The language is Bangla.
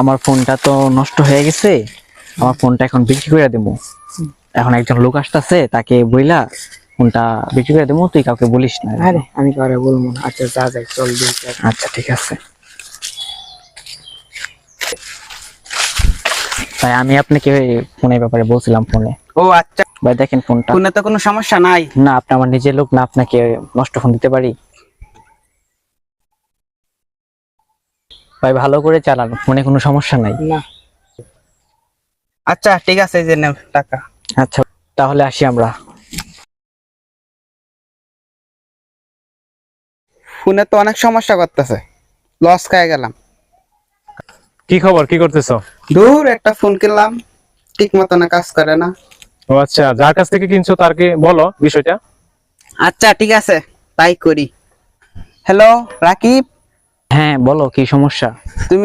আমার ফোনটা তো নষ্ট হয়ে গেছে, আমার ফোনটা এখন বিক্রি করে দেবো। এখন একজন লোক আসতেছে, তাকে বইলা ফোনটা বিক্রি করে দেবো, তুই কাউকে বলিস না। আরে আমি কারে বলবো না। আচ্ছা যা যাই চল দেখি। আচ্ছা ঠিক আছে ভাই, আমি আপনাকে ফোনের ব্যাপারে বলছিলাম ফোনে। ও আচ্ছা, ভাই দেখেন ফোনটা। ফোনে তো কোনো সমস্যা নাই। না, আপনি আমার নিজের লোক না, আপনাকে নষ্ট ফোন দিতে পারি? ভাই ভালো করে চালান, ফোনে কোনো সমস্যা নাই। না আচ্ছা ঠিক আছে, এই যে নেও টাকা। আচ্ছা তাহলে আসি আমরা। ফোনে তো অনেক সমস্যা করতেছে, লস খাই গেলাম। কি খবর, কি করতেছো? দূর একটা ফোন কিনলাম, ঠিক মতো না কাজ করে না। ও আচ্ছা, যার কাছ থেকে কিনছো তারকে বলো বিষয়টা। আচ্ছা ঠিক আছে, তাই করি। হ্যালো রাকিব, হ্যাঁ বলো, কি সমস্যা? তুমি